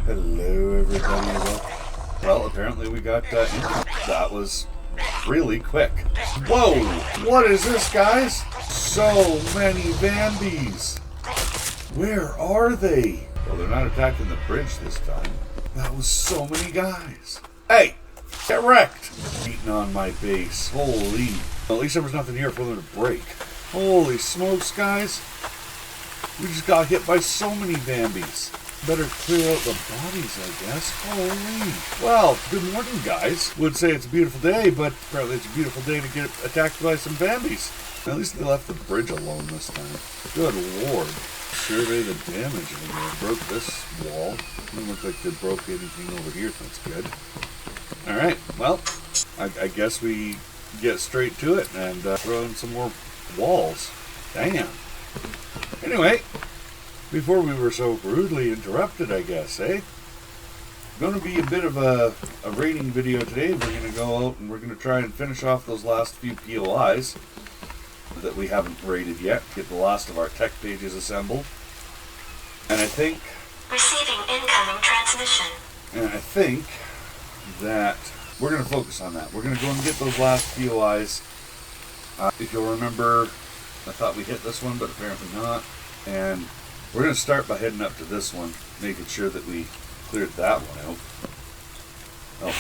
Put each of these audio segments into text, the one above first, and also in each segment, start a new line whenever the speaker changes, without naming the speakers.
Hello, everybody. Well, apparently we got that was really quick. Whoa! What is this, guys? So many Bambis. Where are they? Well, they're not attacking the bridge this time. That was so many guys. Hey! Get wrecked! Beating on my base. Holy. Well, at least there was nothing here for them to break. Holy smokes, guys. We just got hit by so many Bambis. Better clear out the bodies, I guess. Holy. Well, good morning, guys. Would say it's a beautiful day, but apparently it's a beautiful day to get attacked by some Bambis. At least they left the bridge alone this time. Good lord. Survey the damage in there. Broke this wall. Doesn't look like they broke anything over here. That's good. Alright, well, I guess we get straight to it and throw in some more walls. Damn. Anyway, before we were so rudely interrupted, I guess, eh? Going to be a bit of a raiding video today. We're going to go out and we're going to try and finish off those last few POIs that we haven't raided yet. Get the last of our tech pages assembled. And I think...
Receiving incoming transmission.
And I think that we're going to focus on that. We're going to go and get those last POIs. If you'll remember, I thought we hit this one, but apparently not. And we're going to start by heading up to this one, making sure that we cleared that one out. Oh,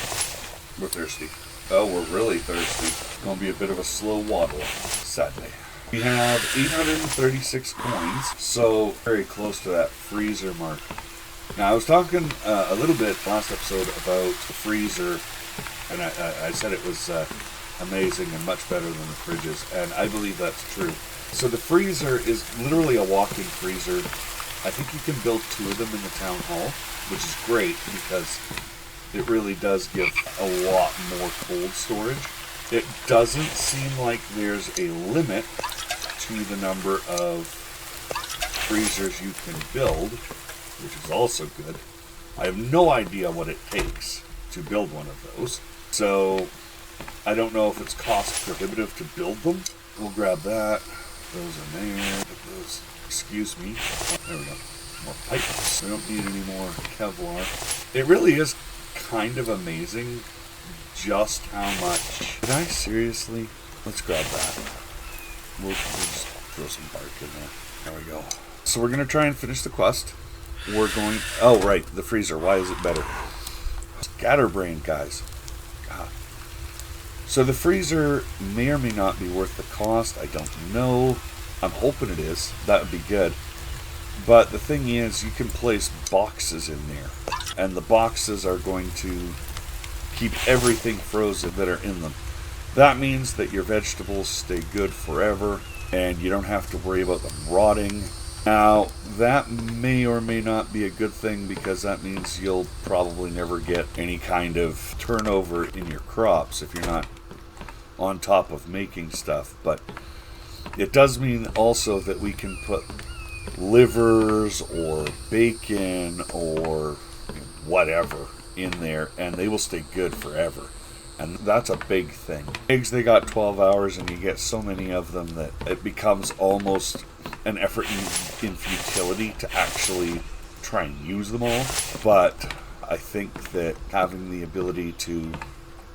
we're thirsty. Oh, we're really thirsty. It's going to be a bit of a slow waddle, sadly. We have 836 coins, so very close to that freezer mark. Now, I was talking a little bit last episode about the freezer, and I said it was amazing and much better than the fridges, and I believe that's true. So the freezer is literally a walk-in freezer. I think you can build 2 of them in the town hall, which is great because it really does give a lot more cold storage. It doesn't seem like there's a limit to the number of freezers you can build, which is also good. I have no idea what it takes to build one of those, so I don't know if it's cost prohibitive to build them. We'll grab that. Those are there. Those, excuse me. There we go. More pipes. We don't need any more Kevlar. It really is kind of amazing just how much. Did I seriously? Let's grab that. We'll just throw some bark in there. There we go. So we're going to try and finish the quest. We're going... Oh, right. The freezer. Why is it better? Scatterbrain, guys. God. So the freezer may or may not be worth the cost. I don't know. I'm hoping it is. That would be good. But the thing is, you can place boxes in there. And the boxes are going to keep everything frozen that are in them. That means that your vegetables stay good forever. And you don't have to worry about them rotting. Now, that may or may not be a good thing because that means you'll probably never get any kind of turnover in your crops if you're not on top of making stuff. But it does mean also that we can put livers or bacon or whatever in there and they will stay good forever. And that's a big thing. Eggs, they got 12 hours and you get so many of them that it becomes almost an effort in futility to actually try and use them all. But I think that having the ability to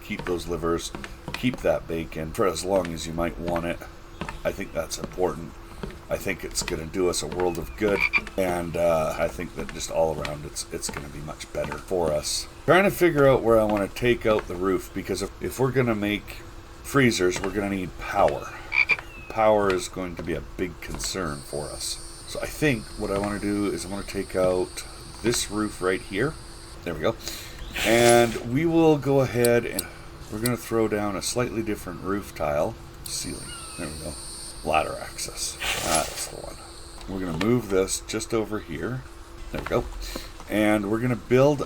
keep those livers, keep that bacon for as long as you might want it, I think that's important. I think it's going to do us a world of good, and I think that just all around it's going to be much better for us. Trying to figure out where I want to take out the roof, because if we're going to make freezers, we're going to need power. Power is going to be a big concern for us. So I think what I want to do is I want to take out this roof right here. There we go. And we will go ahead and we're going to throw down a slightly different roof tile. Ceiling. There we go. Ladder access. That's the one. We're going to move this just over here. There we go. And we're going to build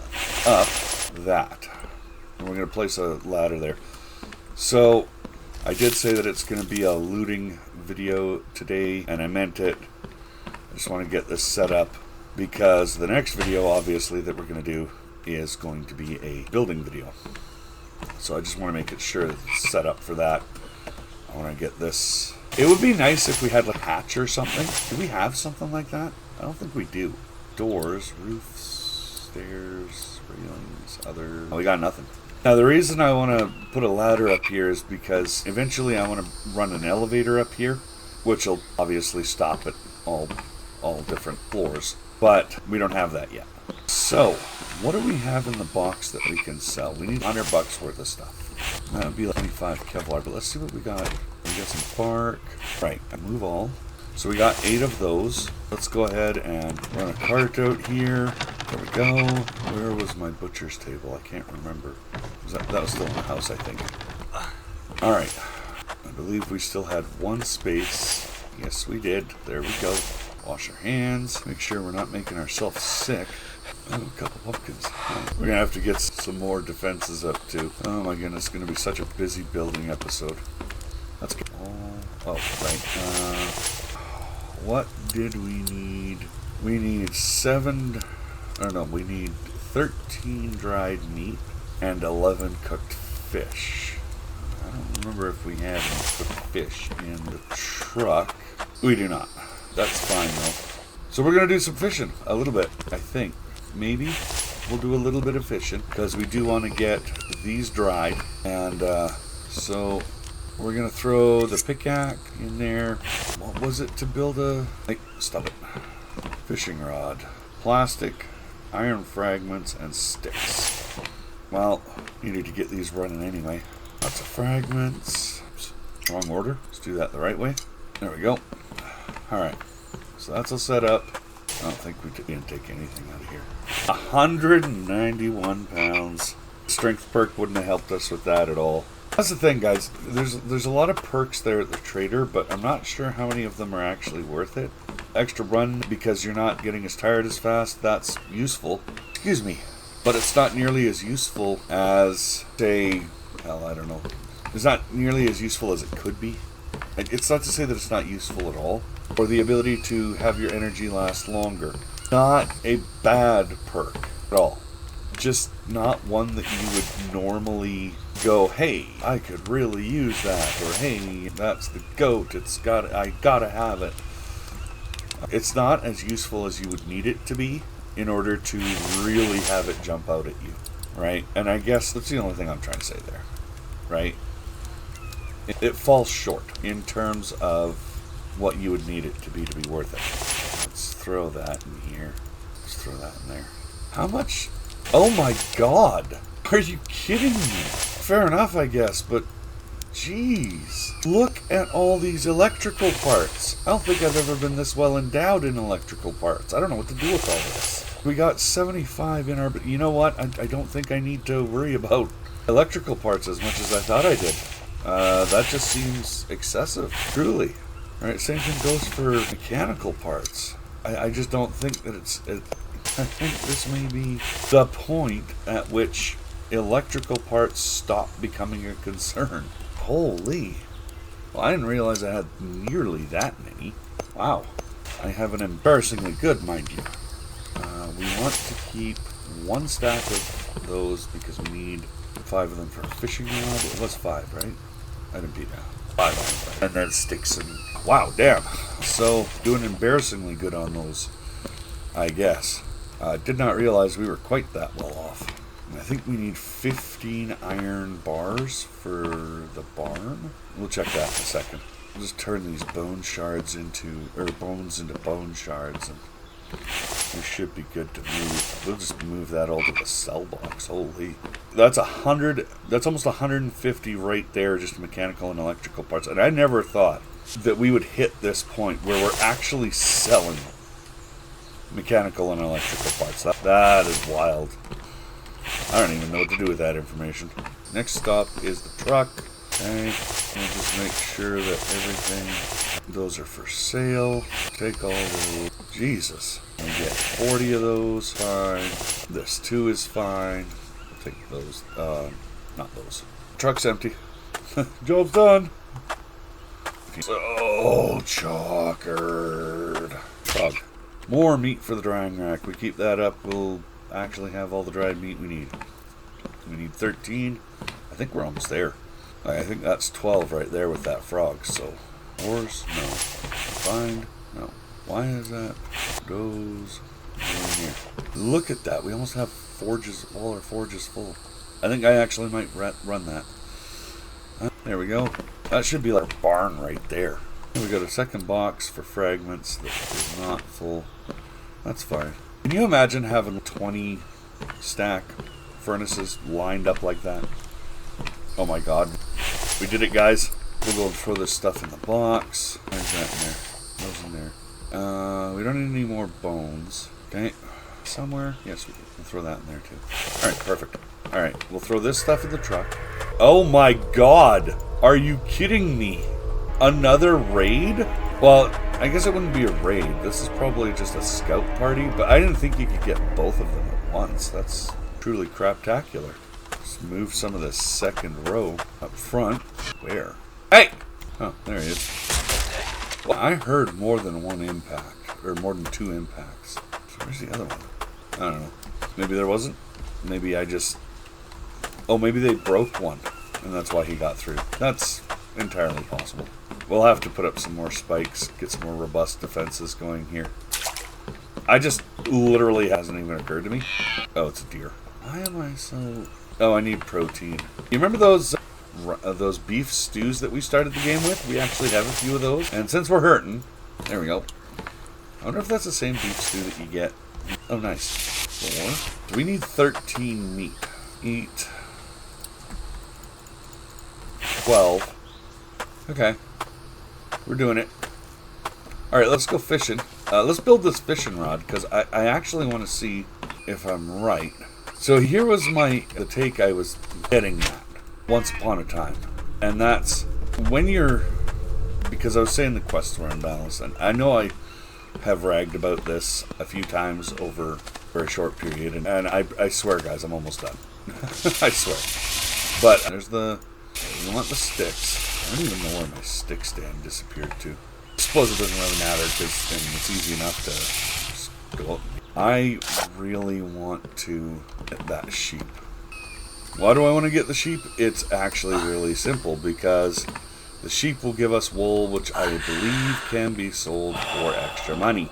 up that. And we're going to place a ladder there. So I did say that it's going to be a looting video today, and I meant it. I just want to get this set up because the next video, obviously, that we're going to do is going to be a building video. So I just want to make it sure that it's set up for that. I want to get this. It would be nice if we had like a hatch or something. Do we have something like that? I don't think we do. Doors, roofs. stairs, railings, other... Oh, we got nothing. Now, the reason I want to put a ladder up here is because eventually I want to run an elevator up here, which will obviously stop at all different floors. But we don't have that yet. So, what do we have in the box that we can sell? We need $100 worth of stuff. That would be like 25 Kevlar, but let's see what we got. We got some bark. Right, move all. So we got 8 of those. Let's go ahead and run a cart out here. There we go. Where was my butcher's table? I can't remember. That was still in the house, I think. Alright. I believe we still had one space. Yes, we did. There we go. Wash our hands. Make sure we're not making ourselves sick. Oh, a couple pumpkins. Oh, we're going to have to get some more defenses up, too. Oh, my goodness. It's going to be such a busy building episode. Let's get... Oh, right. What did we need? We need we need 13 dried meat and 11 cooked fish. I don't remember if we had any cooked fish in the truck. We do not. That's fine though. So we're going to do some fishing a little bit, I think. Maybe we'll do a little bit of fishing because we do want to get these dried. And so we're going to throw the pickaxe in there. What was it to build a... Hey, stop it. Fishing rod. Plastic, iron fragments, and sticks. Well, needed to get these running anyway. Lots of fragments. Oops. Wrong order. Let's do that the right way. There we go. Alright. So that's all set up. I don't think we didn't take anything out of here. 191 pounds. Strength perk wouldn't have helped us with that at all. That's the thing, guys. There's a lot of perks there at the trader, but I'm not sure how many of them are actually worth it. Extra run because you're not getting as tired as fast, that's useful. Excuse me. But it's not nearly as useful as, say, hell, I don't know. It's not nearly as useful as it could be. It's not to say that it's not useful at all. Or the ability to have your energy last longer. Not a bad perk at all. Just not one that you would normally go, hey, I could really use that, or hey, that's the goat, I gotta have it. It's not as useful as you would need it to be in order to really have it jump out at you, right? And I guess that's the only thing I'm trying to say there, right? It falls short in terms of what you would need it to be worth it. Let's throw that in here. Let's throw that in there. How much? Oh my god! Are you kidding me? Fair enough, I guess, but jeez. Look at all these electrical parts. I don't think I've ever been this well endowed in electrical parts. I don't know what to do with all this. We got 75 in our... But you know what? I don't think I need to worry about electrical parts as much as I thought I did. That just seems excessive, truly. Alright, same thing goes for mechanical parts. I just don't think that I think this may be the point at which electrical parts stop becoming a concern. Holy. Well, I didn't realize I had nearly that many. Wow. I have an embarrassingly good, mind you. We want to keep one stack of those because we need 5 of them for a fishing rod. It was 5, right? I didn't beat that. 5 on it. And then sticks and... Wow, damn. So, doing embarrassingly good on those, I guess. Did not realize we were quite that well off. I think we need 15 iron bars for the barn. We'll check that in a second. We'll just turn these bones into bone shards, and we should be good to move. We'll just move that all to the sell box. Holy. That's 100, that's almost 150 right there, just mechanical and electrical parts. And I never thought that we would hit this point where we're actually selling mechanical and electrical parts. That is wild. I don't even know what to do with that information. Next stop is the truck. Okay, we'll just make sure that everything, those are for sale. Take all those. Jesus. We get 40 of those, fine. This 2 is fine. Take those, not those. Truck's empty. Job's done. So chockered. Frog. More meat for the drying rack. We keep that up, we'll actually have all the dried meat we need. We need 13. I think we're almost there. I think that's 12 right there with that frog. So, ores? No. Find? No. Why is that? Those. In here. Look at that. We almost have forges, all our forges full. I think I actually might run that. There we go. That should be like a barn right there. We got a second box for fragments that is not full. That's fine. Can you imagine having 20 stack furnaces lined up like that? Oh my god. We did it, guys. We'll go and throw this stuff in the box. Where's that in there? Those in there. We don't need any more bones. Okay. Somewhere. Yes, we'll throw that in there too. Alright, perfect. Alright, we'll throw this stuff in the truck. Oh my god! Are you kidding me? Another raid? Well, I guess it wouldn't be a raid. This is probably just a scout party, but I didn't think you could get both of them at once. That's truly craptacular. Let's move some of the second row up front. Where? Hey! Oh, there he is. Well, I heard more than one impact, or more than 2 impacts. So where's the other one? I don't know. Maybe there wasn't? Maybe I just... Oh, maybe they broke one, and that's why he got through. That's entirely possible. We'll have to put up some more spikes, get some more robust defenses going here. I just literally hasn't even occurred to me. Oh, it's a deer. Why am I so... Oh, I need protein. You remember those beef stews that we started the game with? We actually have a few of those. And since we're hurting... There we go. I wonder if that's the same beef stew that you get. Oh, nice. 4. So we need 13 meat. Eat 12. Okay. We're doing it. Alright, let's go fishing. Let's build this fishing rod, because I actually want to see if I'm right. So here was the take I was getting at once upon a time. And that's when you're... Because I was saying the quests were unbalanced, and I know I have ragged about this a few times over a very short period, and I swear, guys, I'm almost done. I swear. But there's the... You want the sticks. I don't even know where my stick stand disappeared to. I suppose it doesn't really matter, because it's easy enough to just go up. I really want to get that sheep. Why do I want to get the sheep? It's actually really simple, because the sheep will give us wool, which I believe can be sold for extra money.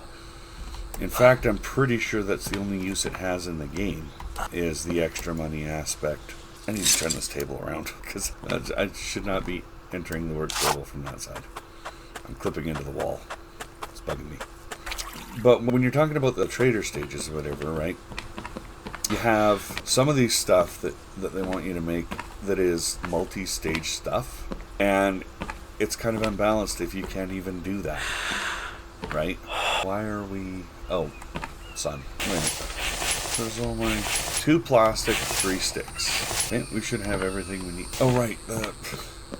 In fact, I'm pretty sure that's the only use it has in the game, is the extra money aspect. I need to turn this table around, because I should not be entering the word table from that side. I'm clipping into the wall. It's bugging me. But when you're talking about the trader stages or whatever, right? You have some of these stuff that they want you to make that is multi-stage stuff. And it's kind of unbalanced if you can't even do that. Right? Why are we... Oh, sun. Wait a minute. There's all my 2 plastic, 3 sticks. Okay, we should have everything we need. Oh, right. The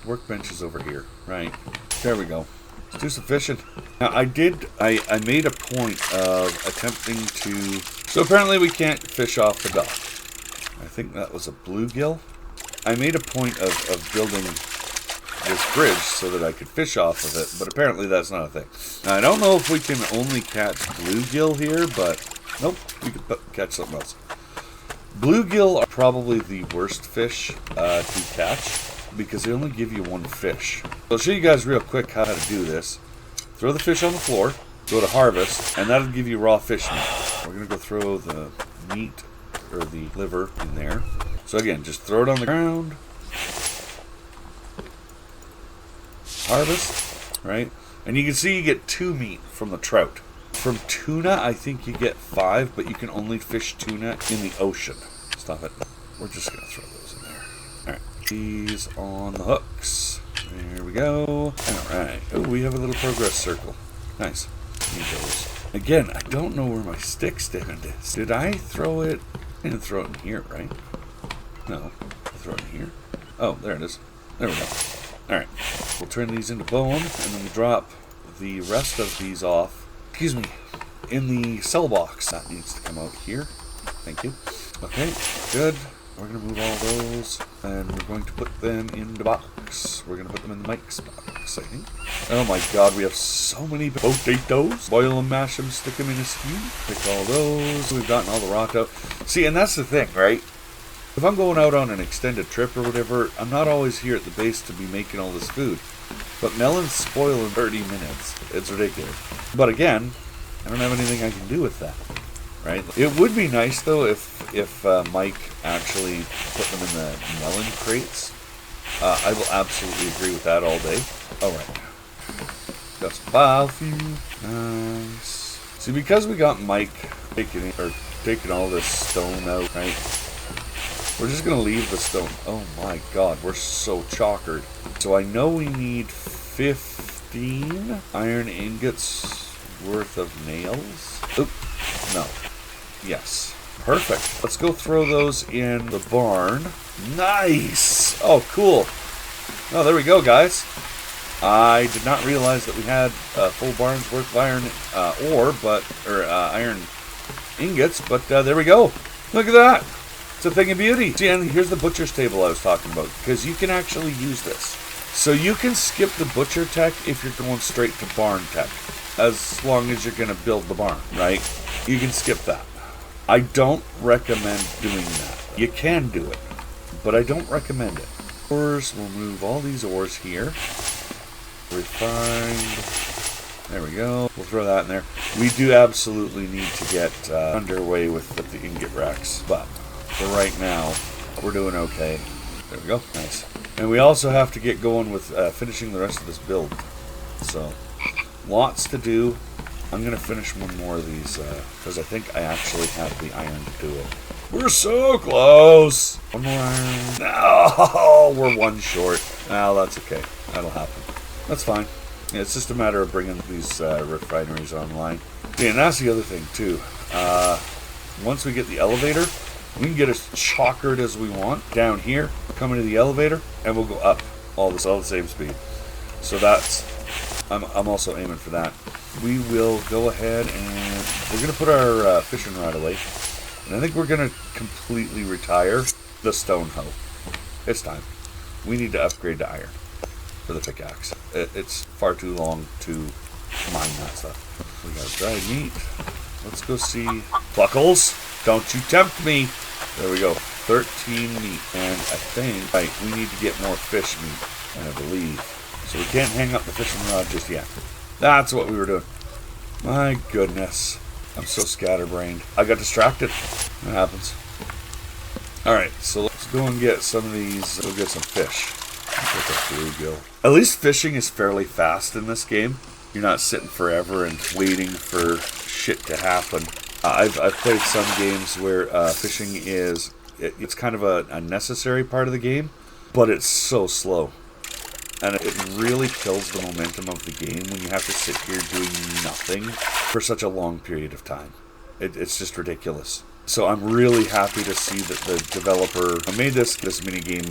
workbench is over here. Right. There we go. Let's do some fishing. Now, I made a point of attempting to... So apparently we can't fish off the dock. I think that was a bluegill. I made a point of building this bridge so that I could fish off of it, but apparently that's not a thing. Now, I don't know if we can only catch bluegill here, but... Nope, we could catch something else. Bluegill are probably the worst fish to catch, because they only give you 1 fish. So I'll show you guys real quick how to do this. Throw the fish on the floor, go to harvest, and that'll give you raw fish meat. We're going to go throw the meat, or the liver, in there. So again, just throw it on the ground. Harvest, right? And you can see you get 2 meat from the trout. From tuna, I think you get 5, but you can only fish tuna in the ocean. Stop it. We're just going to throw those in there. Alright. These on the hooks. There we go. Alright. Oh, we have a little progress circle. Nice. Need those. Again, I don't know where my stick stand is. Did I throw it? I didn't throw it in here, right? No. I throw it in here. Oh, there it is. There we go. Alright. We'll turn these into bone, and then we drop the rest of these off. Excuse me, in the cell box. That needs to come out here. Thank you. Okay, good. We're going to move all those, and we're going to put them in the box. We're going to put them in the Mike's box, I think. Oh my god, we have so many potatoes. Boil them, mash them, stick them in a stew. Pick all those. We've gotten all the rock out. See, and that's the thing, right? If I'm going out on an extended trip or whatever, I'm not always here at the base to be making all this food. But melons spoil in 30 minutes. It's ridiculous. But again, I don't have anything I can do with that. right? It would be nice though if Mike actually put them in the melon crates. I will absolutely agree with that all day. All right, got some biofuel. Nice. See, because we got Mike taking all this stone out, right? We're just gonna leave the stone. Oh my God, we're so chockered. So I know we need 15 iron ingots worth of nails. Oop, no. Yes. Perfect. Let's go throw those in the barn. Nice! Oh, cool. Oh, there we go, guys. I did not realize that we had a full barn's worth of iron iron ingots, but there we go. Look at that. It's a thing of beauty. See, and here's the butcher's table I was talking about, because you can actually use this. So you can skip the butcher tech if you're going straight to barn tech, as long as you're going to build the barn, right? You can skip that. I don't recommend doing that. You can do it, but I don't recommend it. Ores, we'll move all these ores here. Refined. There we go. We'll throw that in there. We do absolutely need to get underway with the ingot racks, but for right now, we're doing okay. There we go. Nice. And we also have to get going with finishing the rest of this build. So, lots to do. I'm going to finish one more of these because I think I actually have the iron to do it. We're so close. One more iron. No, we're one short. Well, that's okay. That'll happen. That's fine. Yeah, it's just a matter of bringing these refineries online. Yeah, and that's the other thing too. Once we get the elevator, we can get as chockered as we want down here, come into the elevator, and we'll go up all the same speed. So that's, I'm also aiming for that. We will go ahead and we're going to put our fishing rod away. And I think we're going to completely retire the stone hoe. It's time. We need to upgrade to iron for the pickaxe. It's far too long to mine that stuff. We got dried meat. Let's go see. Buckles, don't you tempt me. There we go. 13 meat. And I think, right, we need to get more fish meat, I believe. So we can't hang up the fishing rod just yet. That's what we were doing. My goodness. I'm so scatterbrained. I got distracted. That happens. Alright, so let's go and get some of these. Go get some fish. Get that bluegill. At least fishing is fairly fast in this game. You're not sitting forever and waiting for shit to happen. I've played some games where fishing is... It's kind of a necessary part of the game, but it's so slow. And it really kills the momentum of the game when you have to sit here doing nothing for such a long period of time. It's just ridiculous. So I'm really happy to see that the developer made this minigame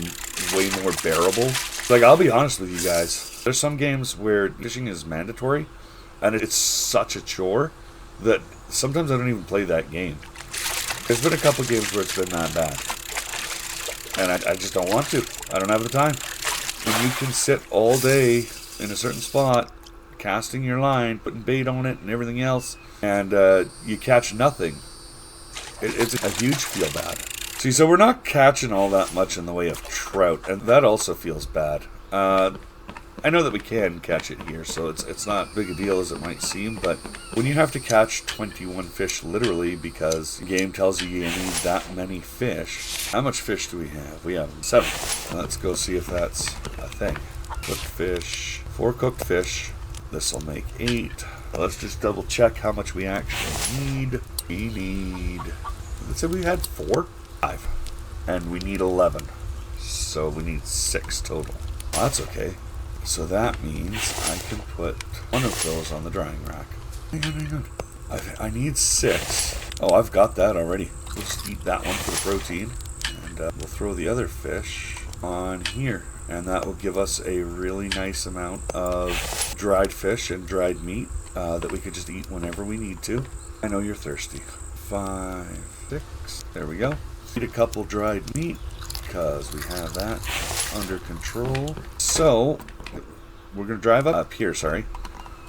way more bearable. Like, I'll be honest with you guys, there's some games where fishing is mandatory, and it's such a chore that sometimes I don't even play that game. There's been a couple games where it's been that bad. And I just don't want to. I don't have the time. When you can sit all day in a certain spot, casting your line, putting bait on it and everything else, and you catch nothing, it's a huge feel bad. See, so we're not catching all that much in the way of trout, and that also feels bad. I know that we can catch it here, so it's not big a deal as it might seem, but when you have to catch 21 fish literally because the game tells you you need that many fish. How much fish do we have? We have 7. Let's go see if that's a thing. Cooked fish, 4 cooked fish. This will make 8. Let's just double check how much we actually need. We need, let's say we had 4? 5. And we need 11. So we need 6 total. Well, that's okay. So that means I can put one of those on the drying rack. Hang on. I need 6. Oh, I've got that already. We'll just eat that one for the protein. And we'll throw the other fish on here. And that will give us a really nice amount of dried fish and dried meat that we could just eat whenever we need to. I know you're thirsty. 5, 6. There we go. Eat a couple dried meat because we have that under control. So we're going to drive up here, sorry.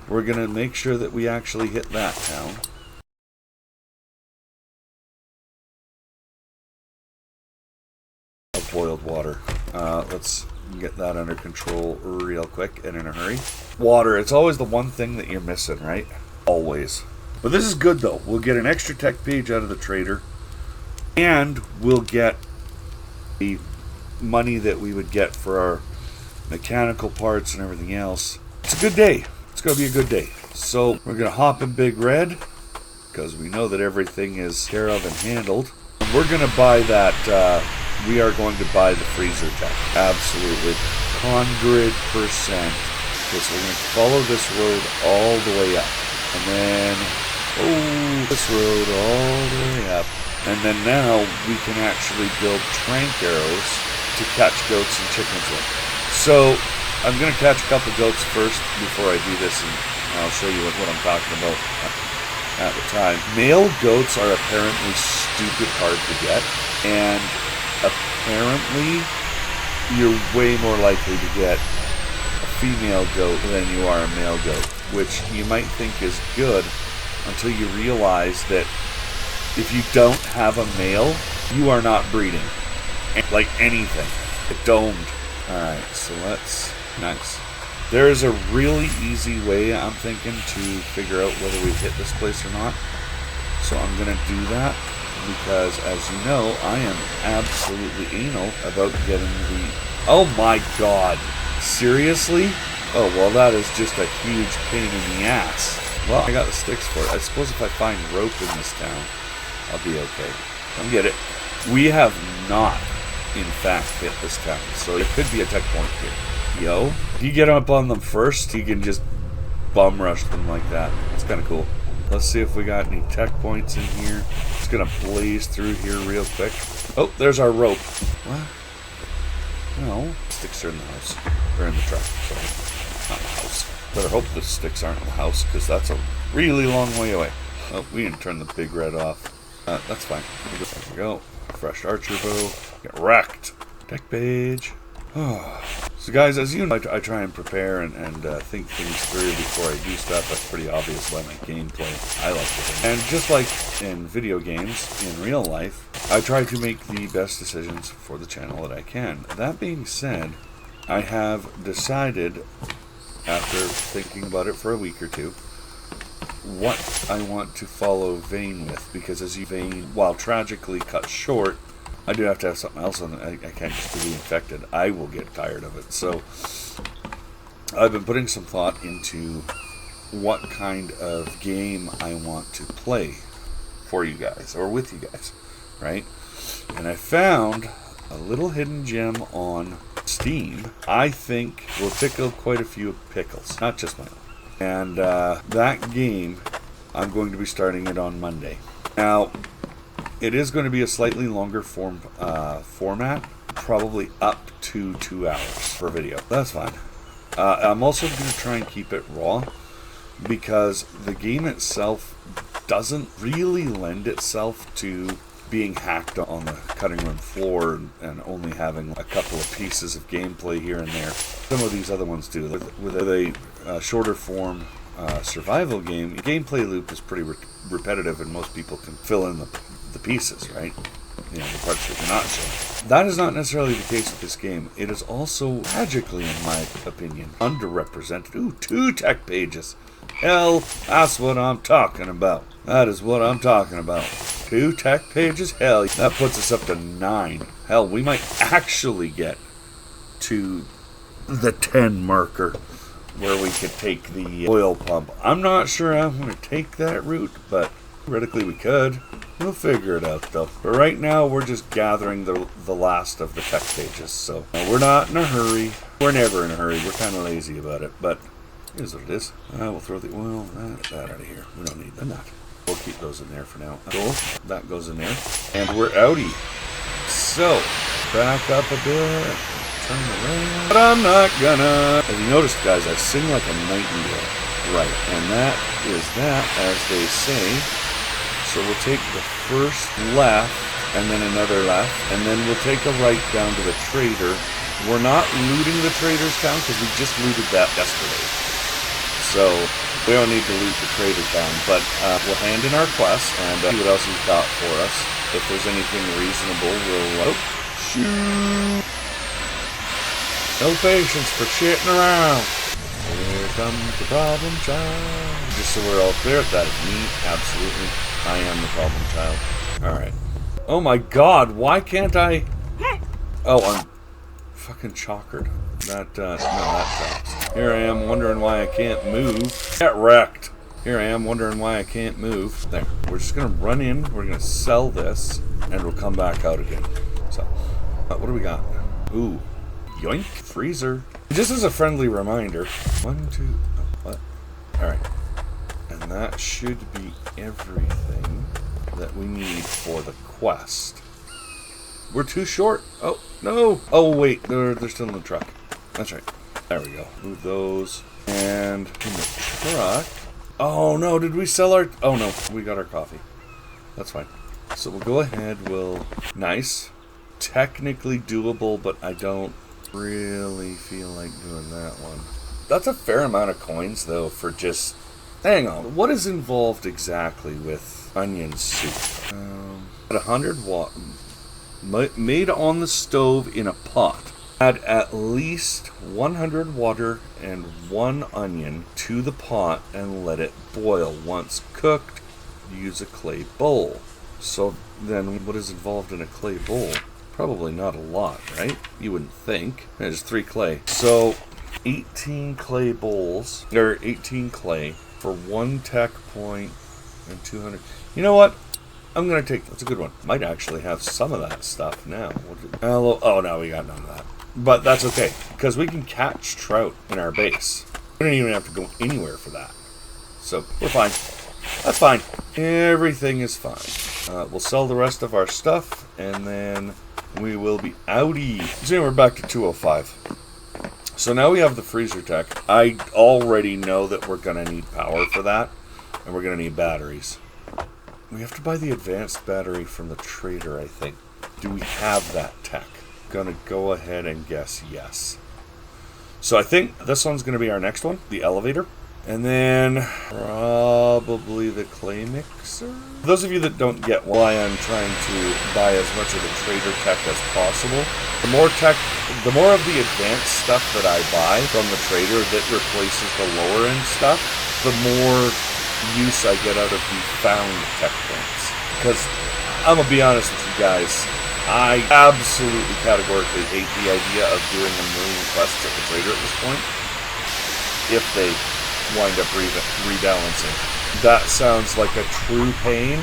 We're going to make sure that we actually hit that town. Of boiled water. Let's get that under control real quick and in a hurry. Water, it's always the one thing that you're missing, right? Always. But this is good though. We'll get an extra tech page out of the trader, and we'll get the money that we would get for our mechanical parts and everything else. It's a good day. It's going to be a good day. So we're going to hop in Big Red because we know that everything is care of and handled. And we're going to buy that. We are going to buy the freezer tech. Absolutely. 100%. Okay, so we're going to follow this road all the way up. And then, this road all the way up. And then now we can actually build trank arrows to catch goats and chickens with. So I'm going to catch a couple goats first before I do this, and I'll show you what I'm talking about at the time. Male goats are apparently stupid hard to get, and apparently you're way more likely to get a female goat than you are a male goat, which you might think is good until you realize that if you don't have a male, you are not breeding. Like anything. Domed. Alright, so nice. There is a really easy way, I'm thinking, to figure out whether we've hit this place or not. So I'm going to do that because, as you know, I am absolutely anal about getting the... Oh my god. Seriously? Oh, well, that is just a huge pain in the ass. Well, I got the sticks for it. I suppose if I find rope in this town, I'll be okay. Come get it. We have not, in fact, hit this town, so it could be a tech point here. Yo, if you get up on them first, you can just bum rush them like that. It's kind of cool. Let's see if we got any tech points in here. Just gonna blaze through here real quick. Oh, there's our rope. What? No. Sticks are in the house. They're in the truck, sorry. Not in the house. Better hope the sticks aren't in the house, because that's a really long way away. Oh, we didn't turn the Big Red off. That's fine. There we go. Fresh archer bow. Get wrecked. Tech page. So guys, as you know, I try and prepare and think things through before I do stuff. That's pretty obvious by my gameplay. I like it. And just like in video games, in real life, I try to make the best decisions for the channel that I can. That being said, I have decided, after thinking about it for a week or two, what I want to follow Vane with, because as you Vane, while tragically cut short, I do have to have something else on it. I can't just be infected. I will get tired of it. So I've been putting some thought into what kind of game I want to play for you guys, or with you guys, right? And I found a little hidden gem on Steam I think will tickle quite a few pickles, not just my own. And that game, I'm going to be starting it on Monday. Now, it is going to be a slightly longer format, probably up to 2 hours per video. That's fine. I'm also going to try and keep it raw, because the game itself doesn't really lend itself to being hacked on the cutting room floor and only having a couple of pieces of gameplay here and there. Some of these other ones do. With a shorter form survival game, the gameplay loop is pretty repetitive, and most people can fill in the pieces, right? You know, the parts that you're not showing. That is not necessarily the case with this game. It is also tragically, in my opinion, underrepresented. Ooh, 2 tech pages. Hell, that's what I'm talking about. That is what I'm talking about. 2 tech pages? Hell, that puts us up to 9. Hell, we might actually get to the 10 marker where we could take the oil pump. I'm not sure I'm going to take that route, but theoretically we could. We'll figure it out though. But right now we're just gathering the last of the tech pages, so we're not in a hurry. We're never in a hurry. We're kind of lazy about it, but it is what it is. We'll throw the oil, that out of here. We don't need that. We'll keep those in there for now. Cool. That goes in there. And we're outie. So, back up a bit. Turn around. But I'm not gonna. As you noticed, guys, I sing like a nightingale. Right. And that is that, as they say. So we'll take the first left, and then another left, and then we'll take a right down to the trader. We're not looting the trader's town, because we just looted that yesterday. So we don't need to loot the trader town, but we'll hand in our quest and see what else he's got for us. If there's anything reasonable, we'll shoot. No patience for shitting around. Here comes the problem child. Just so we're all clear, that is me. Absolutely. I am the problem child. Alright. Oh my god, why can't I... Oh, I'm fucking chockered. That, no, that drops. Here I am wondering why I can't move. Get wrecked. Here I am wondering why I can't move. There. We're just gonna run in, we're gonna sell this, and we'll come back out again. So, what do we got? Ooh. Yoink. Freezer. Just as a friendly reminder. 1, 2, oh, what? Alright. And that should be everything that we need for the quest. We're too short. Oh, no. Oh, wait. They're still in the truck. That's right. There we go. Move those. And in the truck. Oh, no. Did we sell our... Oh, no. We got our coffee. That's fine. So we'll go ahead. We'll... Nice. Technically doable, but I don't really feel like doing that one. That's a fair amount of coins, though, for just... Hang on. What is involved exactly with onion soup? 100 watt... Made on the stove in a pot. Add at least 100 water and 1 onion to the pot and let it boil. Once cooked, use a clay bowl. So then what is involved in a clay bowl? Probably not a lot, right? You wouldn't think. There's 3 clay. So 18 clay bowls, or 18 clay for 1 tech point and 200. You know what? I'm going to take... That's a good one. Might actually have some of that stuff now. Oh, no, we got none of that. But that's okay, because we can catch trout in our base. We don't even have to go anywhere for that. So, we're fine. That's fine. Everything is fine. We'll sell the rest of our stuff, and then we will be outie. So, we're back to 205. So, now we have the freezer tech. I already know that we're going to need power for that, and we're going to need batteries. We have to buy the advanced battery from the trader, I think. Do we have that tech? Gonna go ahead and guess yes. So I think this one's gonna be our next one, the elevator. And then probably the clay mixer. For those of you that don't get why I'm trying to buy as much of the trader tech as possible, the more of the advanced stuff that I buy from the trader that replaces the lower end stuff, the more use I get out of the found tech points. Because I'm gonna be honest with you guys, I absolutely categorically hate the idea of doing a million quests at the trader at this point if they wind up rebalancing. That sounds like a true pain,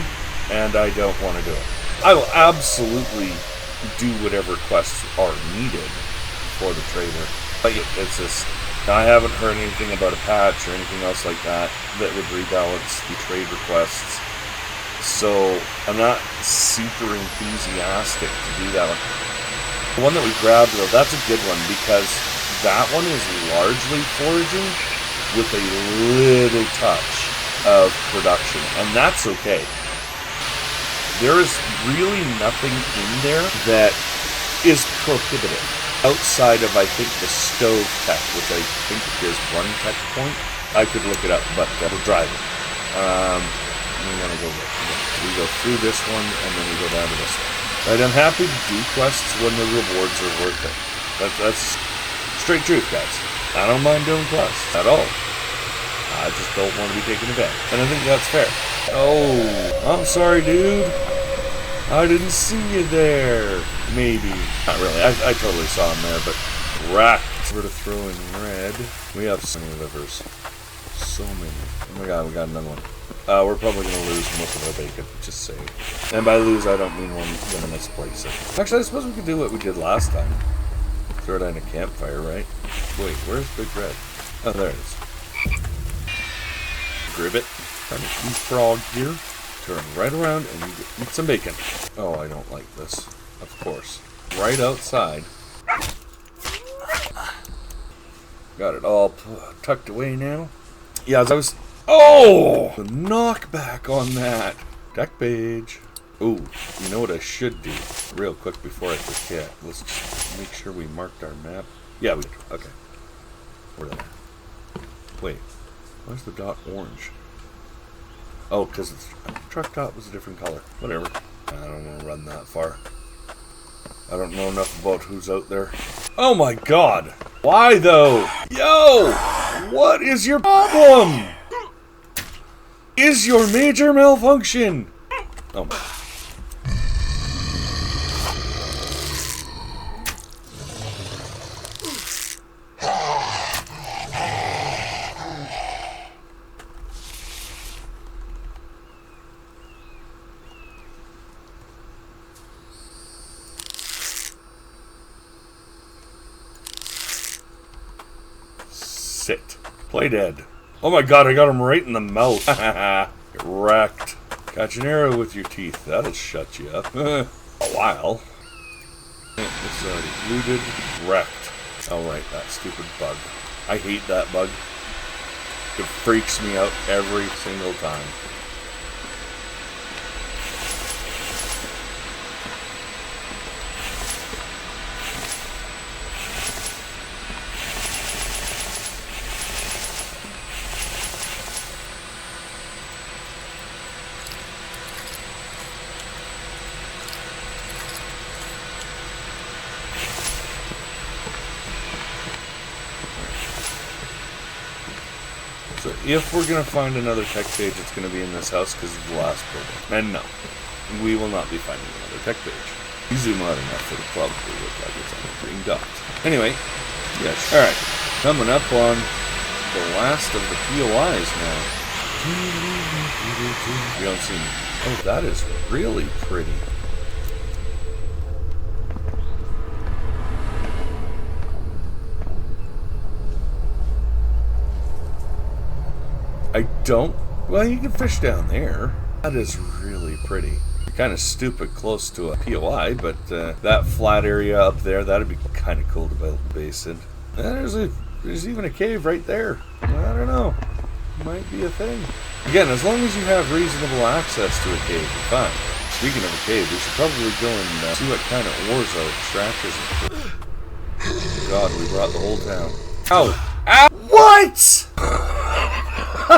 and I don't want to do it. I will absolutely do whatever quests are needed for the trader, but it's just... I haven't heard anything about a patch or anything else like that that would rebalance the trade requests. So I'm not super enthusiastic to do that one. The one that we grabbed, though, that's a good one because that one is largely foraging with a little touch of production, and that's okay. There is really nothing in there that is prohibitive. Outside of, I think, the stove tech, which I think is 1 tech point. I could look it up, but we're driving. We're going to go we go through this one, and then we go down to this one. Right, I'm happy to do quests when the rewards are worth it. That's straight truth, guys. I don't mind doing quests at all. I just don't want to be taken advantage. And I think that's fair. Oh, I'm sorry, dude. I didn't see you there. Maybe. Not really. I totally saw him there, but wrapped. We're to throw in red. We have so many livers. So many. Oh my god, we got another one. We're probably going to lose most of our bacon. Just saying. And by lose, I don't mean we're going to misplace it. Actually, I suppose we could do what we did last time. Throw it on a campfire, right? Wait, where's Big Red? Oh, there it is. Gribbit. Trying to eat frog here. Turn right around and eat some bacon. Oh, I don't like this. Of course. Right outside. Got it all tucked away now. Yeah, as I was... Oh! The knockback on that. Deck page. Ooh, you know what I should do? Real quick before I forget. Let's just make sure we marked our map. Yeah, we did. Okay. We're there. Wait. Why's the dot orange? Oh, because the truck dot was a different color. Whatever. I don't want to run that far. I don't know enough about who's out there. Oh my god! Why though? Yo! What is your problem? Is your major malfunction? Oh my. Sit. Play dead. Oh my god, I got him right in the mouth. Get wrecked. Catch an arrow with your teeth. That'll shut you up. A while. It's already looted. Wrecked. Alright, that stupid bug. I hate that bug. It freaks me out every single time. So if we're going to find another tech page, it's going to be in this house because it's the last building. And no, we will not be finding another tech page. You zoom out enough, it'll probably look like it's on a green dot. Anyway, yes. Alright, coming up on the last of the POIs now. You don't see me. Oh, that is really pretty. I don't... Well, you can fish down there. That is really pretty. Kind of stupid close to a POI, but that flat area up there, that'd be kind of cool to build a base in. And there's even a cave right there. I don't know. Might be a thing. Again, as long as you have reasonable access to a cave, you're fine. Speaking of a cave, we should probably go and see what kind of ores our extractors are. God, we brought the whole town. Ow! Ow! What?!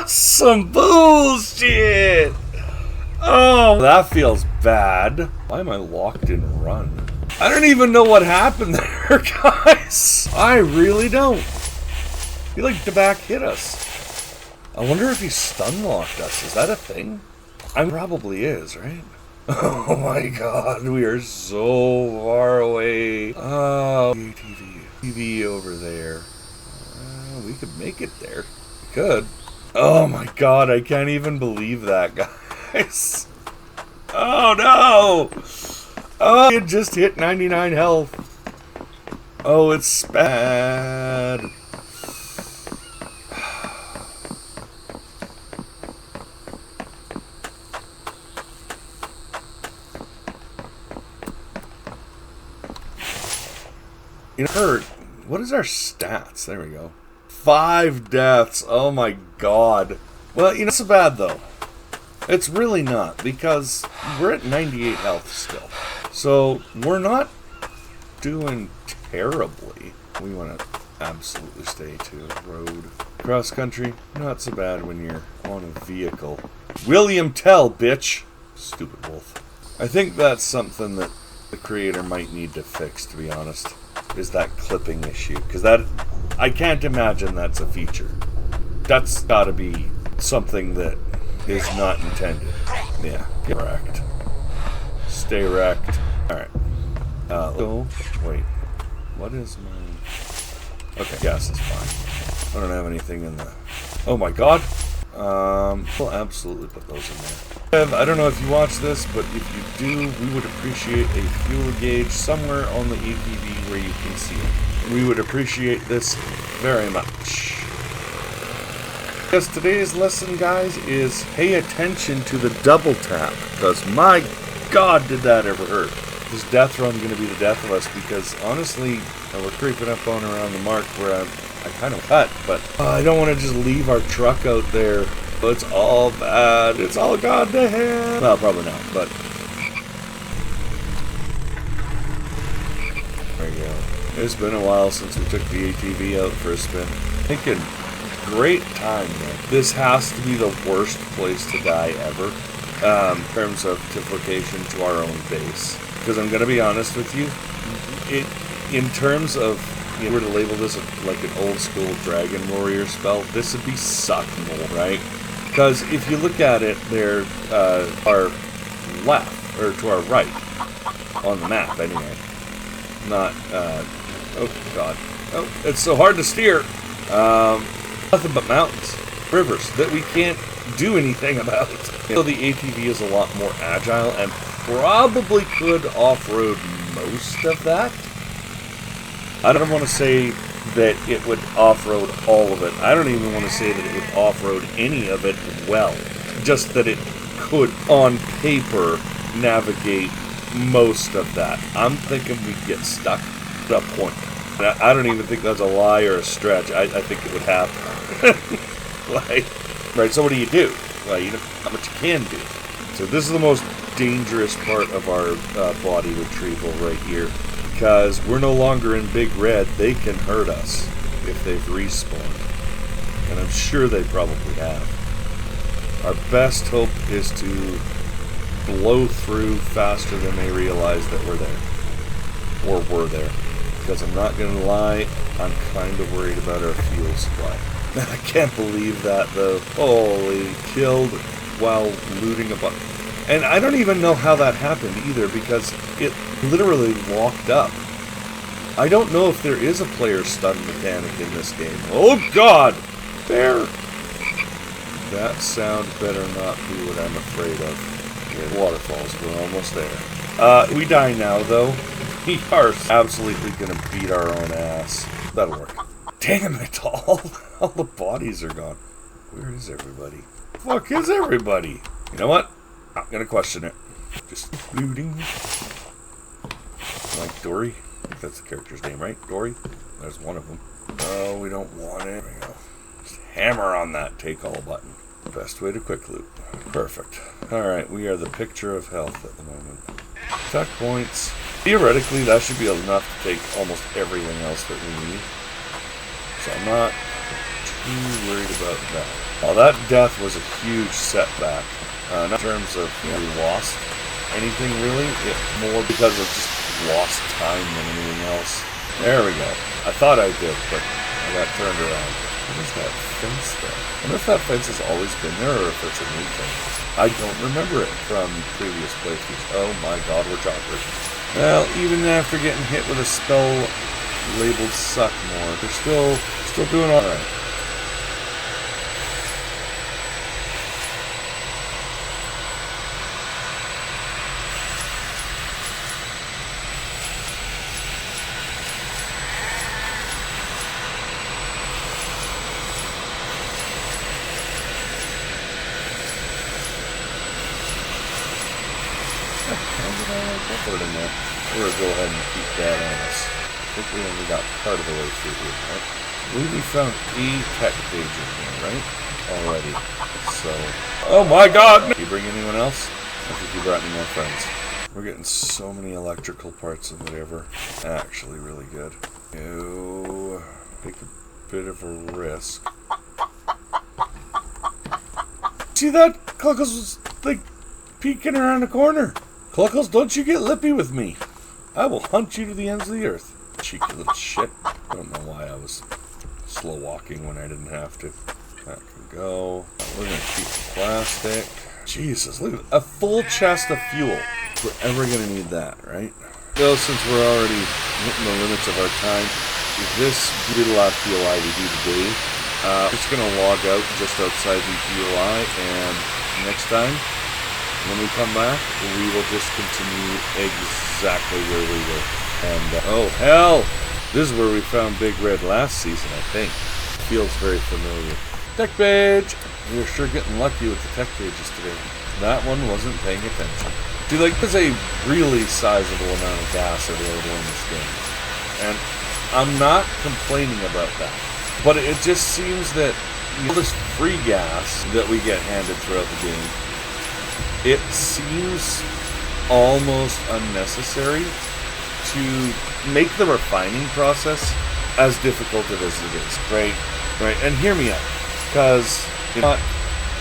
Some bullshit! Oh, that feels bad. Why am I locked in run? I don't even know what happened there, guys. I really don't. I feel like the back hit us. I wonder if he stun locked us. Is that a thing? I probably is, right? Oh my god, we are so far away. Oh, TV over there. We could make it there. We could. Oh my god, I can't even believe that, guys. Oh no! Oh, it just hit 99 health. Oh, it's bad. It hurt. What is our stats? There we go. 5 deaths. Oh my god. Well, you know, it's so bad though. It's really not, because we're at 98 health still. So we're not doing terribly. We want to absolutely stay to road. Cross country, not so bad when you're on a vehicle. William Tell, bitch. Stupid wolf. I think that's something that the creator might need to fix, to be honest, is that clipping issue. Because that, I can't imagine that's a feature. That's gotta be something that is not intended. Yeah, get wrecked. Stay wrecked. Alright. Oh, wait. What is my... Okay, gas is fine. I don't have anything in the... Oh my god! We'll absolutely put those in there. I don't know if you watch this, but if you do, we would appreciate a fuel gauge somewhere on the ATV where you can see it. We would appreciate this very much. Because today's lesson, guys, is pay attention to the double tap. Because my god, did that ever hurt. This death run going to be the death of us, because honestly, we're creeping up on around the mark where I kind of cut, but I don't want to just leave our truck out there. It's all bad. It's all gone to hell. Well, probably not, but there you go. It's been a while since we took the ATV out for a spin. Thinking, great time, man. This has to be the worst place to die ever, in terms of location to our own base. Because I'm going to be honest with you, in terms of you were to label this like an old school Dragon Warrior spell, this would be Suckmole, right? Because if you look at it, there our left, or to our right, on the map anyway. Not, oh god. Oh, it's so hard to steer. Nothing but mountains, rivers that we can't do anything about. So the ATV is a lot more agile and probably could off-road most of that. I don't want to say that it would off-road all of it. I don't even want to say that it would off-road any of it well. Just that it could, on paper, navigate most of that. I'm thinking we'd get stuck at a point. I don't even think that's a lie or a stretch. I think it would happen. Right, so what do? Well, you know how much you can do. So this is the most dangerous part of our body retrieval right here. Because we're no longer in Big Red, they can hurt us if they've respawned. And I'm sure they probably have. Our best hope is to blow through faster than they realize that we're there. Or we're there. Because I'm not going to lie, I'm kind of worried about our fuel supply. I can't believe that, though. Holy, killed while looting a bunch. And I don't even know how that happened either, because it literally locked up. I don't know if there is a player stun mechanic in this game. Oh god! Bear! That sound better not be what I'm afraid of. Okay, waterfalls, we're almost there. We die now, though. We are absolutely gonna beat our own ass. That'll work. Damn it, all the bodies are gone. Where is everybody? Fuck is everybody? You know what? Not gonna question it. Just looting. Like Dory. I think that's the character's name, right? Dory? There's one of them. Oh, we don't want it. There we go. Just hammer on that take all button. Best way to quick loot. Perfect. Alright, we are the picture of health at the moment. Attack points. Theoretically, that should be enough to take almost everything else that we need. So I'm not too worried about that. Well, that death was a huge setback. Not in terms of we lost anything really, more because of just lost time than anything else. There we go. I thought I did, but I got turned around. What is that fence there? I wonder if that fence has always been there or if it's a new thing. I don't remember it from previous playthroughs. Oh my god, we're chocolate. Well, even after getting hit with a spell labeled Suckmore, they're still doing alright. Put it in there. We're going to go ahead and keep that on us. I think we only got part of the way through here, right? I believe we found a tech page in here, right? Already. So... Oh my god! Did you bring anyone else? I think you brought me more friends. We're getting so many electrical parts and whatever. Actually really good. Ew. Take a bit of a risk. See that? Cluckles was, like, peeking around the corner. Cluckles, don't you get lippy with me. I will hunt you to the ends of the earth. Cheeky little shit. I don't know why I was slow walking when I didn't have to. That can go. We're going to keep the plastic. Jesus, look at that. A full chest of fuel. We're ever going to need that, right? Well, since we're already hitting the limits of our time, this will be the last POI we do today. It's going to log out just outside the POI, and next time, when we come back, we will just continue exactly where we were. And, oh hell! This is where we found Big Red last season, I think. Feels very familiar. Tech page! We're sure getting lucky with the tech pages today. That one wasn't paying attention. See, like, there's a really sizable amount of gas available in this game. And I'm not complaining about that. But it just seems that, you know, this free gas that we get handed throughout the game, it seems almost unnecessary to make the refining process as difficult as it is, right? Right, and hear me out, because it's not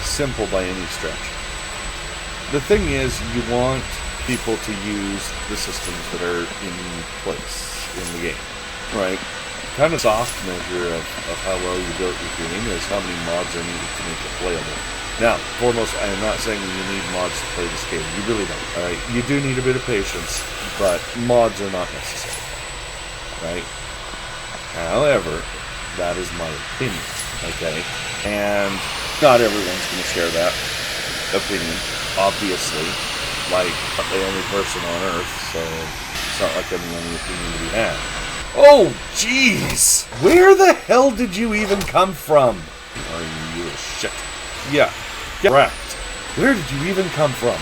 simple by any stretch. The thing is, you want people to use the systems that are in place in the game, right? kind of soft measure of how well you built your game is how many mods are needed to make it playable. Now, foremost, I am not saying you need mods to play this game. You really don't. All right, you do need a bit of patience, but mods are not necessary. Right? However, that is my opinion. Okay, and not everyone's going to share that opinion. Obviously, like I'm the only person on Earth, so it's not like I'm the only opinion to be had. Oh, jeez! Where the hell did you even come from? Are you little shit? Yeah, correct. Where did you even come from?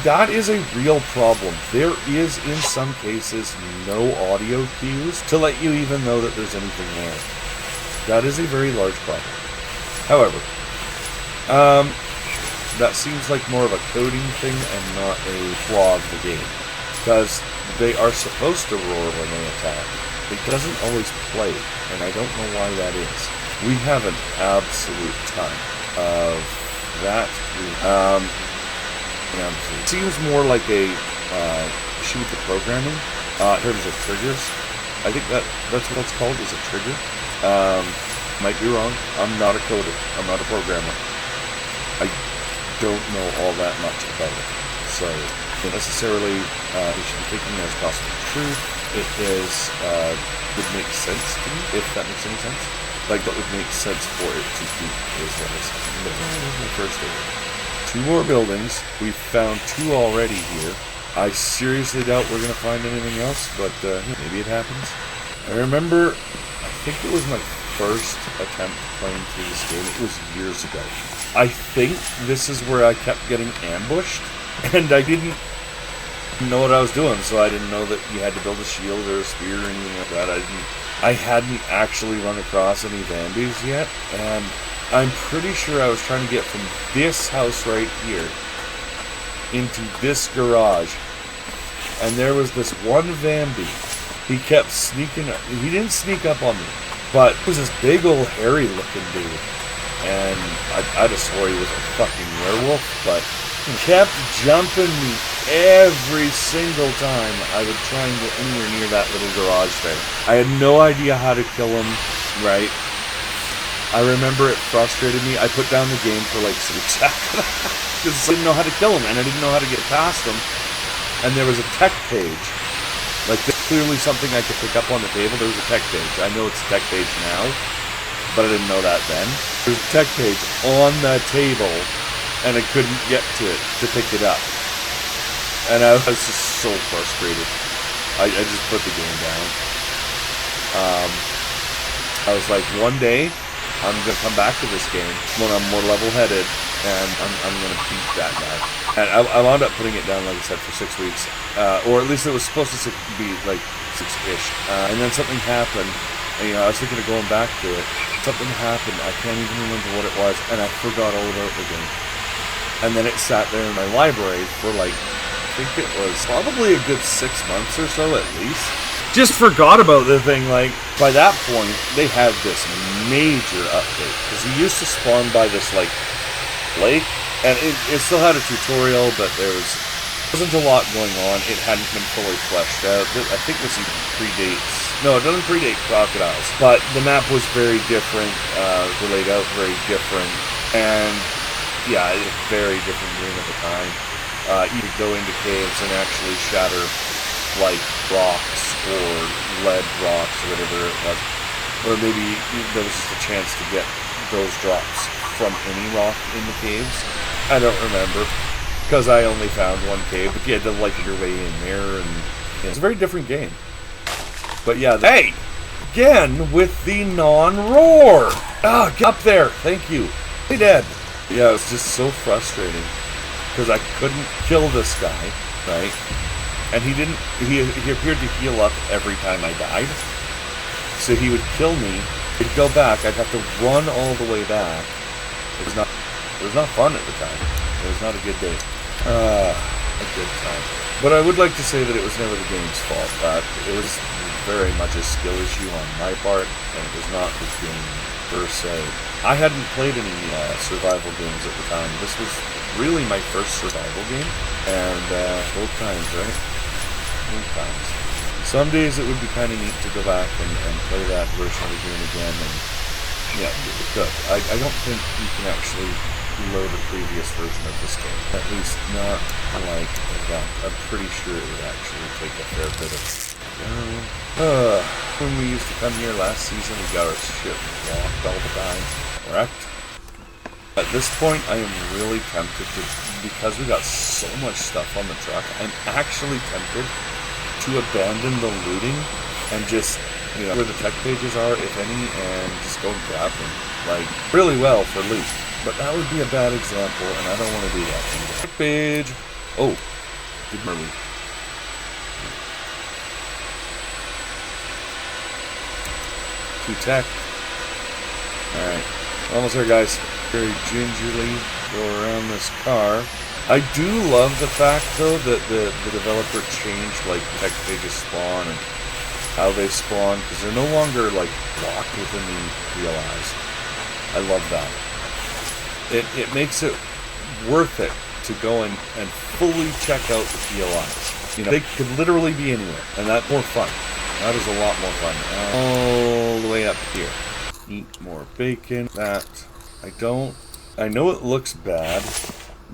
That is a real problem. There is, in some cases, no audio cues to let you even know that there's anything there. That is a very large problem. However, that seems like more of a coding thing and not a flaw of the game. Because they are supposed to roar when they attack. It doesn't always play, and I don't know why that is. We have an absolute ton of that. It seems more like a issue with the programming in terms of triggers. I think that's what it's called, is a trigger. Might be wrong. I'm not a coder. I'm not a programmer. I don't know all that much about it. So, necessarily, we should be taking it as gospel truth. It would make sense to me, if that makes any sense. Like, what would make sense for it to be is what is my first area. 2 more buildings. We've found 2 already here. I seriously doubt we're going to find anything else, but maybe it happens. I remember, I think it was my first attempt playing through this game. It was years ago. I think this is where I kept getting ambushed, and I didn't know what I was doing, so I didn't know that you had to build a shield or a spear or anything like that. I hadn't actually run across any Vambies yet, and I'm pretty sure I was trying to get from this house right here into this garage, and there was this one Vambi. He kept sneaking up. He didn't sneak up on me, but it was this big old hairy looking dude, and I just swore he was a fucking werewolf, but he kept jumping me every single time I would try and get anywhere near that little garage there. I had no idea how to kill him, right? I remember it frustrated me. I put down the game for like 6 weeks after that because I didn't know how to kill him and I didn't know how to get past him. And there was a tech page. Like, there's clearly something I could pick up on the table. There was a tech page. I know it's a tech page now, but I didn't know that then. There's a tech page on the table, and I couldn't get to it to pick it up. And I was just so frustrated. I just put the game down. I was like, one day, I'm going to come back to this game when I'm more level-headed, and I'm going to beat that guy. And I wound up putting it down, like I said, for 6 weeks. Or at least it was supposed to be like 6-ish. And then something happened. And, I was thinking of going back to it. Something happened. I can't even remember what it was. And I forgot all about the game. And then it sat there in my library for like, I think it was probably a good 6 months or so at least. Just forgot about the thing. Like, by that point, they had this major update. Because he used to spawn by this, like, lake. And it still had a tutorial, but there wasn't a lot going on. It hadn't been fully fleshed out. I think this even predates... No, it doesn't predate Crocodiles. But the map was very different. The layout very different. And, yeah, it's a very different game at the time. You could go into caves and actually shatter, like, rocks or lead rocks or whatever it was. Or maybe there was just a chance to get those drops from any rock in the caves. I don't remember, because I only found one cave, but you had to like your way in there, and it's a very different game. But yeah, hey! Again, with the non-roar! Ah, get up there! Thank you. Hey, Dad! Yeah, it was just so frustrating, because I couldn't kill this guy, right? And he appeared to heal up every time I died. So he would kill me, he'd go back, I'd have to run all the way back. It was not fun at the time. It was not a good day. A good time. But I would like to say that it was never the game's fault. It was very much a skill issue on my part, and it was not the game per se. I hadn't played any survival games at the time. This was really my first survival game, and both times, right? Both times. Some days it would be kind of neat to go back and play that version of the game again, and yeah, good. I don't think you can actually load a previous version of this game. At least not like that. I'm pretty sure it would actually take a fair bit of... when we used to come here last season, we got our shit locked all the time. Correct? At this point, I am really tempted to, because we got so much stuff on the truck, I'm actually tempted to abandon the looting and just, you know, where the tech pages are, if any, and just go and grab them, like, really well for loot. But that would be a bad example, and I don't want to do that. Tech page. Oh, good Merlin. To tech. Alright, almost there, guys. Very gingerly go around this car. I do love the fact, though, that the developer changed, like, tech pages spawn and how they spawn, because they're no longer, like, locked within the PLIs. I love that. It makes it worth it to go and fully check out the PLIs. You know, they could literally be anywhere, and that's more fun. That is a lot more fun. All the way up here. Eat more bacon. That, I know it looks bad,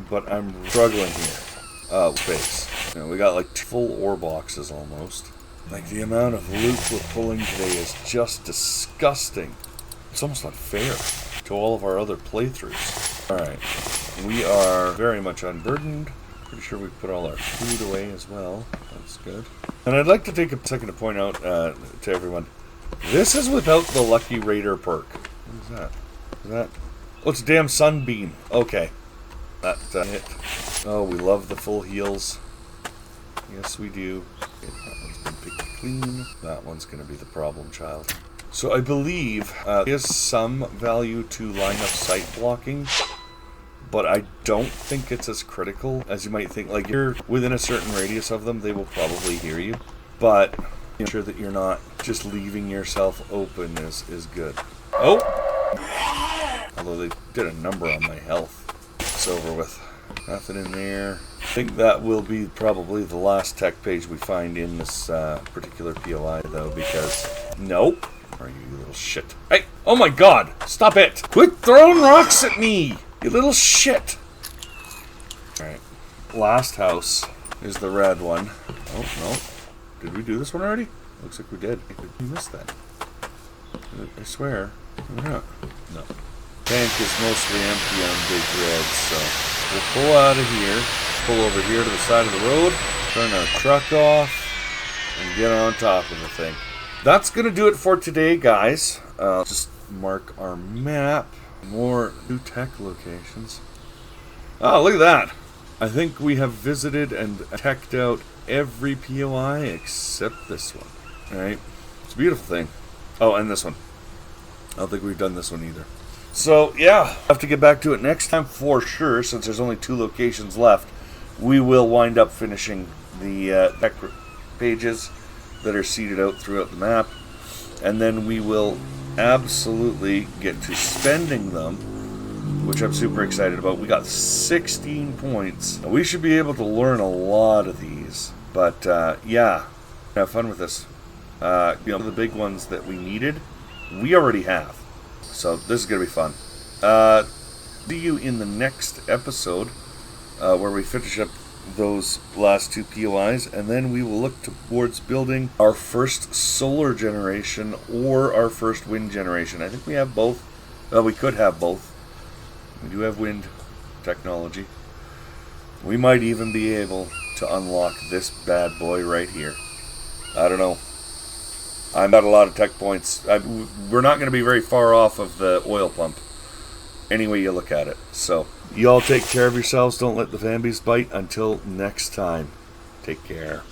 but I'm struggling here. Space. You know, we got like 2 full ore boxes almost. Like, the amount of loot we're pulling today is just disgusting. It's almost unfair to all of our other playthroughs. Alright, we are very much unburdened. Pretty sure we put all our food away as well. That's good. And I'd like to take a second to point out to everyone, this is without the Lucky Raider perk. What is that? Is that? Oh, it's a damn sunbeam. Okay. That's it. Oh, we love the full heals. Yes, we do. Okay, that one's been picked clean. That one's going to be the problem child. So I believe there is some value to line of sight blocking, but I don't think it's as critical as you might think. Like, you're within a certain radius of them, they will probably hear you, but make sure that you're not just leaving yourself open is good. Oh! Although they did a number on my health. It's over with. Nothing in there. I think that will be probably the last tech page we find in this particular POI, though, because... Nope. Are you little shit? Hey! Oh my god! Stop it! Quit throwing rocks at me! You little shit! Alright. Last house is the red one. Oh, no. Did we do this one already? Looks like we did. We missed that. I swear. Yeah. No. Tank is mostly empty on Big Red, so we'll pull out of here, pull over here to the side of the road, turn our truck off, and get on top of the thing. That's going to do it for today, guys. Just mark our map. More new tech locations. Oh, look at that. I think we have visited and teched out every POI except this one. Alright. It's a beautiful thing. Oh, and this one. I don't think we've done this one either. So, yeah. I'll have to get back to it next time for sure, since there's only 2 locations left. We will wind up finishing the tech pages that are seeded out throughout the map, and then we will absolutely get to spending them, which I'm super excited about. We got 16 points. We should be able to learn a lot of these, but yeah, have fun with this. You know, the big ones that we needed, we already have, so this is gonna be fun. See you in the next episode where we finish up those last 2 POIs, and then we will look towards building our first solar generation or our first wind generation. I think we have both. Well, we could have both. We do have wind technology. We might even be able to unlock this bad boy right here. I don't know. I'm at a lot of tech points. We're not going to be very far off of the oil pump, any way you look at it. So, you all take care of yourselves. Don't let the Vambies bite. Until next time, take care.